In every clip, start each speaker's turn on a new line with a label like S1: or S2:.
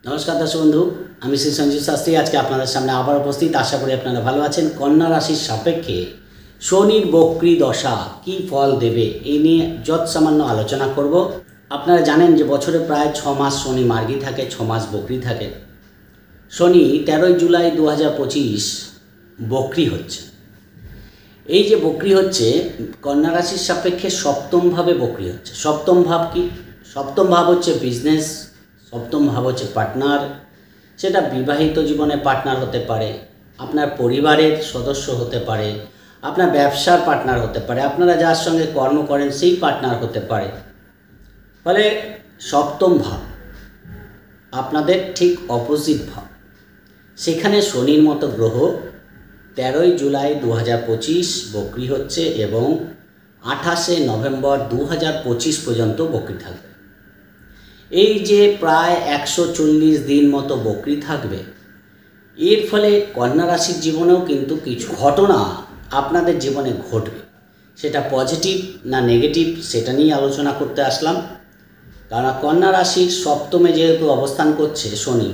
S1: নমস্কার দর্শক বন্ধু, আমি শ্রী সঞ্জীব শাস্ত্রী আজকে আপনাদের সামনে আবার উপস্থিত। আশা করি আপনারা ভালো আছেন। কন্যা রাশির সাপেক্ষে শনির বক্রী দশা কী ফল দেবে এই নিয়ে যৎসামান্য আলোচনা করব। আপনারা জানেন যে বছরে প্রায় 6 মাস শনি মার্গী থাকে, 6 মাস বক্রী থাকে। শনি 13 জুলাই 2025 বক্রী হচ্ছে। এই যে বক্রী হচ্ছে, কন্যা রাশির সাপেক্ষে সপ্তমভাবে বক্রী হচ্ছে। সপ্তম ভাব কি? সপ্তম ভাব হচ্ছে বিজনেস, সপ্তম ভাব হচ্ছে পার্টনার। সেটা বিবাহিত জীবনে পার্টনার হতে পারে, আপনার পরিবারের সদস্য হতে পারে, আপনার ব্যবসার পার্টনার হতে পারে, আপনারা যার সঙ্গে কর্ম করেন সেই পার্টনার হতে পারে। ফলে সপ্তম ভাব আপনাদের ঠিক অপোজিট ভাব, সেখানে শনির মতো গ্রহ 13 জুলাই 2025 বক্রী হচ্ছে এবং 28 নভেম্বর 2025 পর্যন্ত বক্রী থাকবে। এই যে প্রায় 140 দিন মতো বক্রী থাকবে, এর ফলে কন্যা রাশির জীবনেও কিন্তু কিছু ঘটনা আপনাদের জীবনে ঘটবে। সেটা পজিটিভ না নেগেটিভ সেটা নিয়ে আলোচনা করতে আসলাম। কারণ কন্যা রাশির সপ্তমে যেহেতু অবস্থান করছে শনি,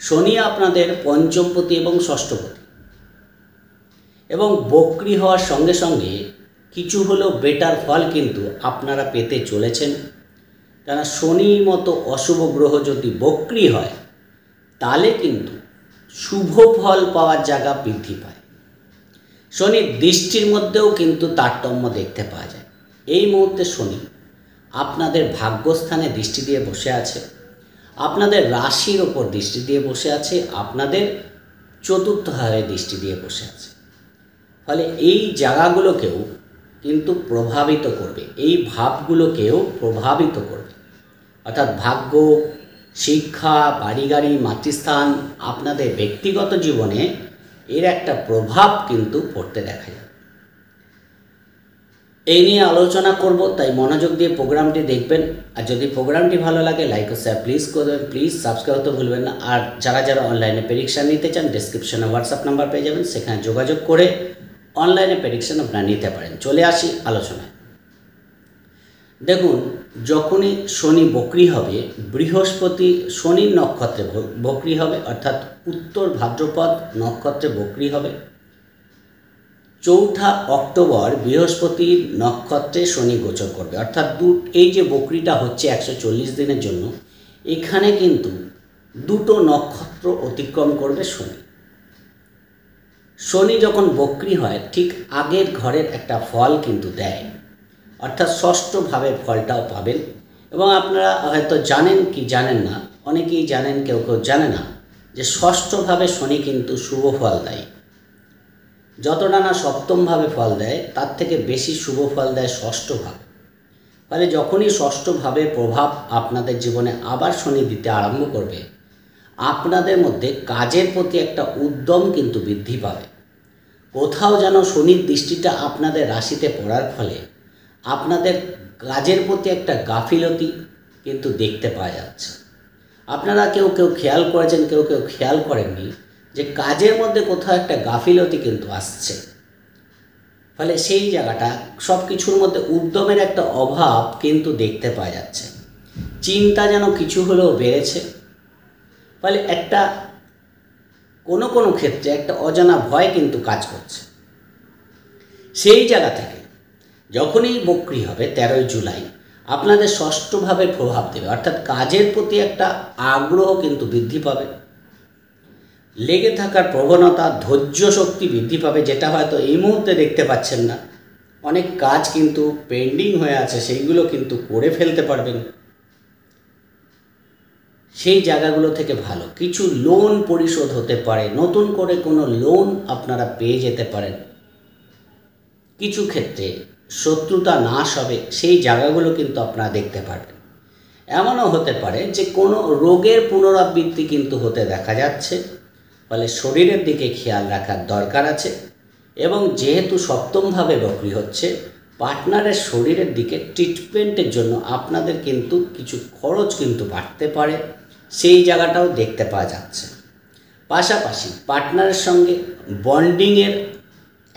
S1: শনি আপনাদের পঞ্চমপতি এবং ষষ্ঠপতি, এবং বক্রী হওয়ার সঙ্গে সঙ্গে কিছু হলেও বেটার ফল কিন্তু আপনারা পেতে চলেছেন। কারণ শনির মতো অশুভ গ্রহ যদি বক্রী হয় তাহলে কিন্তু শুভ ফল পাওয়ার জায়গা বৃদ্ধি পায়। শনির দৃষ্টির মধ্যেও কিন্তু তারতম্য দেখতে পাওয়া যায়। এই মুহূর্তে শনি আপনাদের ভাগ্যস্থানে দৃষ্টি দিয়ে বসে আছে, আপনাদের রাশির ওপর দৃষ্টি দিয়ে বসে আছে, আপনাদের চতুর্থ ভাবে দৃষ্টি দিয়ে বসে আছে। ফলে এই জায়গাগুলোকেও কিন্তু প্রভাবিত করবে, এই ভাবগুলোকেও প্রভাবিত করবে। অর্থাৎ ভাগ্য, শিক্ষা, বাড়ি গাড়ি, মাতৃস্থান, আপনাদের ব্যক্তিগত জীবনে এর একটা প্রভাব কিন্তু পড়তে দেখা যায়। এই নিয়ে আলোচনা করব, তাই মনোযোগ দিয়ে প্রোগ্রামটি দেখবেন। আর যদি প্রোগ্রামটি ভালো লাগে লাইক ও শেয়ার প্লিজ করবেন, প্লিজ সাবস্ক্রাইব করতে ভুলবেন না। আর যারা অনলাইনে প্রেডিকশান নিতে চান, ডেসক্রিপশনে হোয়াটসঅ্যাপ নাম্বার পেয়ে যাবেন, সেখানে যোগাযোগ করে অনলাইনে প্রেডিকশান আপনারা নিতে পারেন। চলে আসি আলোচনায়। দেখুন, যখনই শনি বক্রী হবে, বৃহস্পতি শনির নক্ষত্রে বক্রী হবে, অর্থাৎ উত্তর ভাদ্রপদ নক্ষত্রে বক্রী হবে। 4 অক্টোবর বৃহস্পতির নক্ষত্রে শনি গোচর করবে। অর্থাৎ এই যে বক্রীটা হচ্ছে 140 দিনের জন্য, এখানে কিন্তু দুটো নক্ষত্র অতিক্রম করবে শনি। শনি যখন বক্রী হয় ঠিক আগের ঘরের একটা ফল কিন্তু দেয়, অর্থাৎ ষষ্ঠ ভাবের ফলটাও পাবেন। এবং আপনারা হয়তো জানেন কি জানেন না, অনেকেই জানেন, কেউ কেউ জানে না, যে ষষ্ঠভাবে শনি কিন্তু শুভ ফল দেয়। যতটা না সপ্তমভাবে ফল দেয় তার থেকে বেশি শুভ ফল দেয় ষষ্ঠ ভাব। ফলে যখনই ষষ্ঠ ভাবের প্রভাব আপনাদের জীবনে আবার শনি দিতে আরম্ভ করবে, আপনাদের মধ্যে কাজের প্রতি একটা উদ্যম কিন্তু বৃদ্ধি পাবে। কোথাও যেন শনির দৃষ্টিটা আপনাদের রাশিতে পড়ার ফলে আপনাদের কাজের প্রতি একটা গাফিলতি কিন্তু দেখতে পাওয়া যাচ্ছে। আপনারা কেউ কেউ খেয়াল করেছেন, কেউ কেউ খেয়াল করেননি, যে কাজের মধ্যে কোথাও একটা গাফিলতি কিন্তু আসছে। ফলে সেই জায়গাটা সব কিছুর মধ্যে উদ্যমের একটা অভাব কিন্তু দেখতে পাওয়া যাচ্ছে। চিন্তা যেন কিছু হলেও বেড়েছে। ফলে একটা কোনো ক্ষেত্রে একটা অজানা ভয় কিন্তু কাজ করছে। সেই জায়গা থেকে যখনই বক্রী হবে 13 জুলাই, আপনাদের ষষ্ঠভাবে প্রভাব দেবে, অর্থাৎ কাজের প্রতি একটা আগ্রহ কিন্তু বৃদ্ধি পাবে। লেগে থাকার প্রবণতা, ধৈর্য শক্তি বৃদ্ধি পাবে, যেটা হয়তো এই মুহূর্তে দেখতে পাচ্ছেন না। অনেক কাজ কিন্তু পেন্ডিং হয়ে আছে, সেইগুলো কিন্তু করে ফেলতে পারবেন। সেই জায়গাগুলো থেকে ভালো কিছু লোন পরিশোধ হতে পারে, নতুন করে কোনো লোন আপনারা পেয়ে যেতে পারেন। কিছু ক্ষেত্রে শত্রুতা নাশ হবে, সেই জায়গাগুলো কিন্তু আপনারা দেখতে পারবেন। এমনও হতে পারে যে কোনো রোগের পুনরাবৃত্তি কিন্তু হতে দেখা যাচ্ছে। ফলে শরীরের দিকে খেয়াল রাখার দরকার আছে। এবং যেহেতু সপ্তমভাবে বক্রী হচ্ছে, পার্টনারের শরীরের দিকে ট্রিটমেন্টের জন্য আপনাদের কিন্তু কিছু খরচ কিন্তু বাড়তে পারে, সেই জায়গাটাও দেখতে পাওয়া যাচ্ছে। পাশাপাশি পার্টনারের সঙ্গে বন্ডিংয়ের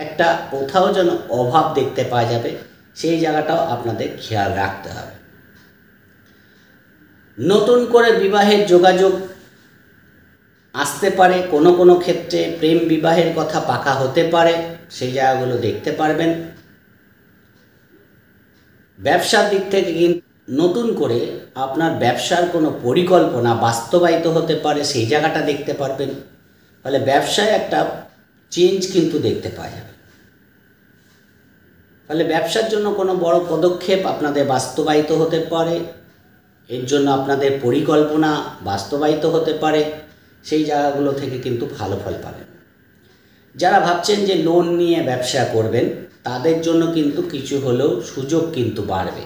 S1: একটা কোথাও যেন অভাব দেখতে পাওয়া যাবে, সেই জায়গাটাও আপনাদের খেয়াল রাখতে হবে। নতুন করে বিবাহের যোগাযোগ আসতে পারে, কোনো কোনো ক্ষেত্রে প্রেম বিবাহের কথা পাকা হতে পারে, সেই জায়গাগুলো দেখতে পারবেন। ব্যবসার দিক থেকে কিন্তু নতুন করে আপনার ব্যবসার কোনো পরিকল্পনা বাস্তবায়িত হতে পারে, সেই জায়গাটা দেখতে পারবেন। ফলে ব্যবসায় একটা চেঞ্জ কিন্তু দেখতে পাওয়া যাবে। ফলে ব্যবসার জন্য কোনো বড় পদক্ষেপ আপনাদের বাস্তবায়িত হতে পারে, এর জন্য আপনাদের পরিকল্পনা বাস্তবায়িত হতে পারে, সেই জায়গাগুলো থেকে কিন্তু ভালো ফল পাবেন। যারা ভাবছেন যে লোন নিয়ে ব্যবসা করবেন, তাদের জন্য কিন্তু কিছু হলেও সুযোগ কিন্তু বাড়বে,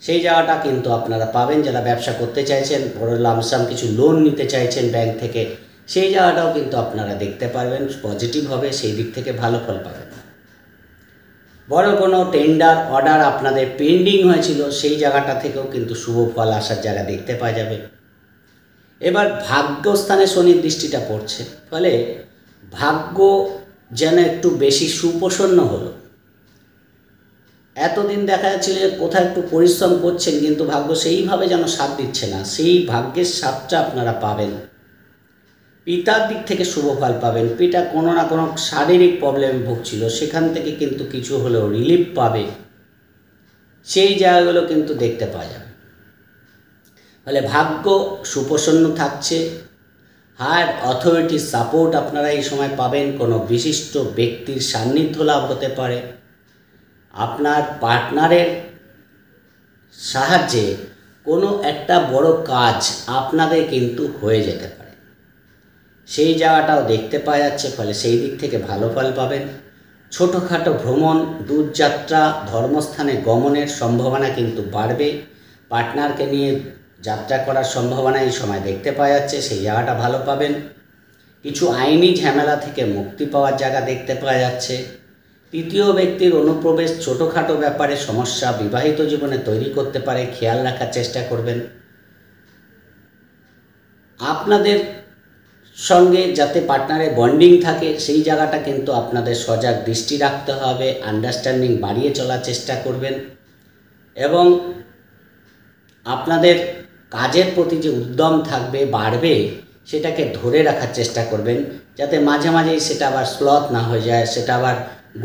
S1: সেই জায়গাটা কিন্তু আপনারা পাবেন। যারা ব্যবসা করতে চাইছেন, বড় লামসাম কিছু লোন নিতে চাইছেন ব্যাংক থেকে, সেই জায়গাটাও কিন্তু আপনারা দেখতে পারবেন, পজিটিভ হবে, সেই দিক থেকে ভালো ফল পাবেন। বড় কোনো টেন্ডার অর্ডার আপনাদের পেন্ডিং হয়েছিল, সেই জায়গাটা থেকেও কিন্তু শুভ ফল আসার জায়গা দেখতে পাওয়া যাবে। এবার ভাগ্যস্থানে শনির দৃষ্টিটা পড়ছে, ফলে ভাগ্য যেন একটু বেশি সুপ্রসন্ন হলো। এতদিন দেখা যাচ্ছিল যে কোথাও একটু পরিশ্রম করছেন, কিন্তু ভাগ্য সেইভাবে যেন সাথ দিচ্ছে না, সেই ভাগ্যের সাথটা আপনারা পাবেন। পিতার দিক থেকে শুভ ফল পাবেন। পিতা কোনো না কোনো শারীরিক প্রবলেমে ভুগছিল, সেখান থেকে কিন্তু কিছু হলেও রিলিফ পাবে, সেই জায়গাগুলো কিন্তু দেখতে পাওয়া যাবে। ফলে ভাগ্য সুপ্রসন্ন থাকছে। হায়ার অথরিটির সাপোর্ট আপনারা এই সময় পাবেন। কোনো বিশিষ্ট ব্যক্তির সান্নিধ্য লাভ হতে পারে। আপনার পার্টনারের সাহায্যে কোনো একটা বড় কাজ আপনাদের কিন্তু হয়ে যেতে পারে, সেই জায়গাটাও দেখতে পাওয়া যাচ্ছে। ফলে সেই দিক থেকে ভালো ফল পাবেন। ছোটোখাটো ভ্রমণ, দূরযাত্রা, ধর্মস্থানে গমনের সম্ভাবনা কিন্তু বাড়বে। পার্টনারকে নিয়ে যাত্রা করার সম্ভাবনা এই সময় দেখতে পাওয়া যাচ্ছে, সেই জায়গাটা ভালো পাবেন। কিছু আইনি ঝামেলা থেকে মুক্তি পাওয়ার জায়গা দেখতে পাওয়া যাচ্ছে। তৃতীয় ব্যক্তির অনুপ্রবেশ ছোটোখাটো ব্যাপারে সমস্যা বিবাহিত জীবনে তৈরি করতে পারে, খেয়াল রাখার চেষ্টা করবেন। আপনাদের সঙ্গে যাতে পার্টনারের বন্ডিং থাকে, সেই জায়গাটা কিন্তু আপনাদের সজাগ দৃষ্টি রাখতে হবে। আন্ডারস্ট্যান্ডিং বাড়িয়ে চলার চেষ্টা করবেন এবং আপনাদের কাজের প্রতি যে উদ্যম থাকবে, বাড়বে, সেটাকে ধরে রাখার চেষ্টা করবেন, যাতে মাঝে মাঝেই সেটা আবার স্লথ না হয়ে যায়, সেটা আবার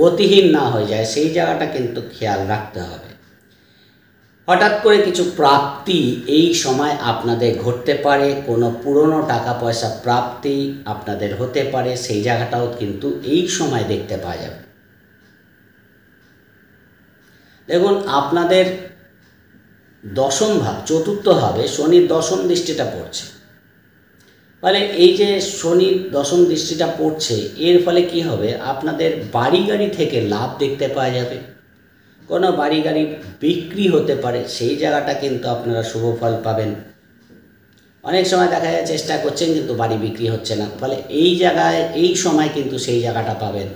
S1: গতিহীন না হয়ে যায়, সেই জায়গাটা কিন্তু খেয়াল রাখতে হবে। হঠাৎ করে কিছু প্রাপ্তি এই সময় আপনাদের ঘটতে পারে, কোনো পুরনো টাকা পয়সা প্রাপ্তি আপনাদের হতে পারে, সেই জায়গাটাও কিন্তু এই সময় দেখতে পাওয়া যাবে। দেখুন, আপনাদের দশম ভাব, চতুর্থ ভাবে শনির দশম দৃষ্টিটা পড়ছে। ফলে এই যে শনির দশম দৃষ্টিটা পড়ছে, এর ফলে কি হবে, আপনাদের বাড়ি গাড়ি থেকে লাভ দেখতে পাওয়া যাবে। কোনো বাড়ি গাড়ি বিক্রি হতে পারে, সেই জায়গাটা কিন্তু আপনারা শুভ ফল পাবেন। অনেক সময় দেখা যায় চেষ্টা করছেন কিন্তু বাড়ি বিক্রি হচ্ছে না, ফলে এই জায়গায় এই সময় কিন্তু সেই জায়গাটা পাবেন।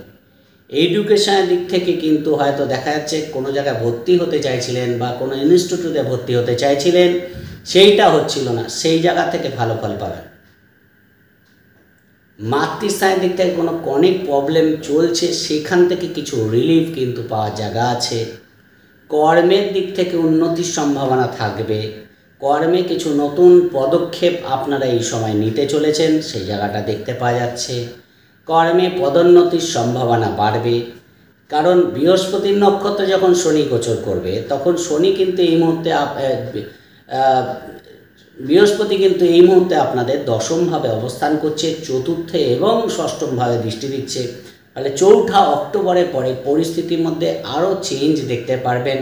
S1: এডুকেশনের দিক থেকে কিন্তু হয়তো দেখা যাচ্ছে কোনো জায়গায় ভর্তি হতে চাইছিলেন বা কোনো ইনস্টিটিউটে ভর্তি হতে চাইছিলেন, সেইটা হচ্ছিল না, সেই জায়গা থেকে ভালো ফল পাবেন। মাতৃস্থানের দিক থেকে কোনো অনেক প্রবলেম চলছে, সেখান থেকে কিছু রিলিফ কিন্তু পাওয়ার জায়গা আছে। কর্মের দিক থেকে উন্নতির সম্ভাবনা থাকবে। কর্মে কিছু নতুন পদক্ষেপ আপনারা এই সময় নিতে চলেছেন, সেই জায়গাটা দেখতে পাওয়া যাচ্ছে। কর্মে পদোন্নতির সম্ভাবনা বাড়বে, কারণ বৃহস্পতির নক্ষত্রে যখন শনি গোচর করবে, তখন শনি কিন্তু এই মুহূর্তে বৃহস্পতি কিন্তু এই মুহূর্তে আপনাদের দশমভাবে অবস্থান করছে, চতুর্থে এবং ষষ্ঠমভাবে দৃষ্টি দিচ্ছে। ফলে 4 অক্টোবরের পরে পরিস্থিতির মধ্যে আরও চেঞ্জ দেখতে পারবেন।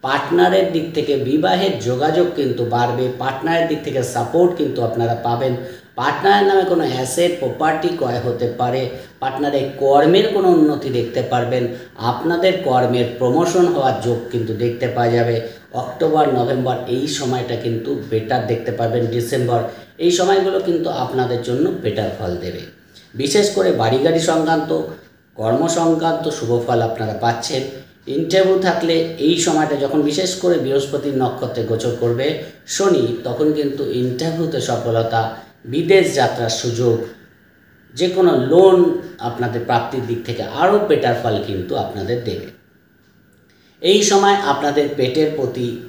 S1: পার্টনারের দিক থেকে বিবাহের যোগাযোগ কিন্তু বাড়বে, পার্টনারের দিক থেকে সাপোর্ট কিন্তু আপনারা পাবেন। পার্টনারের নামে কোনো অ্যাসেট প্রপার্টি ক্রয় হতে পারে, পার্টনারের কর্মের কোনো উন্নতি দেখতে পারবেন, আপনাদের কর্মের প্রমোশন হওয়ার যোগ কিন্তু দেখতে পাওয়া যাবে। অক্টোবর, নভেম্বর এই সময়টা কিন্তু বেটার দেখতে পারবেন। ডিসেম্বর এই সময়গুলো কিন্তু আপনাদের জন্য বেটার ফল দেবে। বিশেষ করে বাড়ি গাড়ি সংক্রান্ত, কর্ম সংক্রান্ত শুভ ফল আপনারা পাচ্ছেন। ইন্টারভিউ থাকলে এই সময়টা যখন বিশেষ করে বৃহস্পতির নক্ষত্রে গোচর করবে শনি, তখন কিন্তু ইন্টারভিউতে সফলতা, বিদেশ যাত্রার সুযোগ, যে কোনো লোন আপনাদের প্রাপ্তির দিক থেকে আরও বেটার ফল কিন্তু আপনাদের দেবে। এই সময় আপনাদের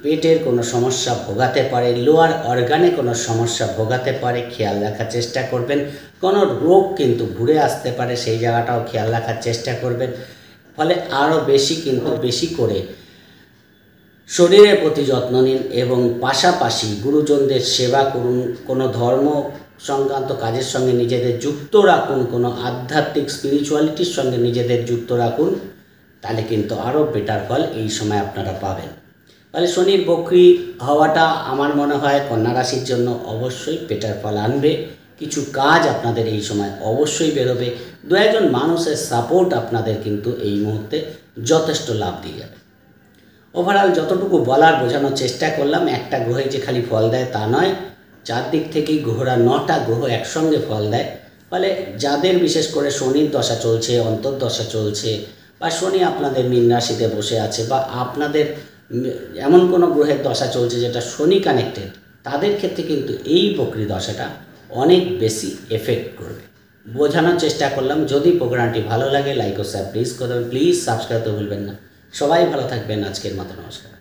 S1: পেটের কোনো সমস্যা ভোগাতে পারে, লোয়ার অর্গানে কোনো সমস্যা ভোগাতে পারে, খেয়াল রাখার চেষ্টা করবেন। কোনো রোগ কিন্তু ঘুরে আসতে পারে, সেই জায়গাটাও খেয়াল রাখার চেষ্টা করবেন। ফলে আরও বেশি করে শরীরের প্রতি যত্ন নিন এবং পাশাপাশি গুরুজনদের সেবা করুন। কোনো ধর্ম সংক্রান্ত কাজের সঙ্গে নিজেদের যুক্ত রাখুন, কোনো আধ্যাত্মিক স্পিরিচুয়ালিটির সঙ্গে নিজেদের যুক্ত রাখুন, তাহলে কিন্তু আরও বেটার ফল এই সময় আপনারা পাবেন। তাহলে শনির বক্রি হওয়াটা আমার মনে হয় কন্যা রাশির জন্য অবশ্যই বেটার ফল আনবে। কিছু কাজ আপনাদের এই সময় অবশ্যই বেরোবে। দু একজন মানুষের সাপোর্ট আপনাদের কিন্তু এই মুহূর্তে যথেষ্ট লাভ দিয়ে যাবে। ওভারঅল যতটুকু বলার বোঝানোর চেষ্টা করলাম, একটা গ্রহে যে খালি ফল দেয় তা নয়, চারদিক থেকেই গ্রহরা 9টা গ্রহ একসঙ্গে ফল দেয়। ফলে যাদের বিশেষ করে শনির দশা চলছে, অন্তর্দশা চলছে, বা শনি আপনাদের মীন রাশিতে বসে আছে, বা আপনাদের এমন কোনো গ্রহের দশা চলছে যেটা শনি কানেক্টেড, তাদের ক্ষেত্রে কিন্তু এই বক্রি দশাটা অনেক বেশি এফেক্ট করবে। বোঝানোর চেষ্টা করলাম। যদি প্রোগ্রামটি ভালো লাগে লাইক ও শেয়ার প্লিজ করবেন, প্লিজ সাবস্ক্রাইব করতে ভুলবেন না। সবাই ভালো থাকবেন। আজকের মতো নমস্কার।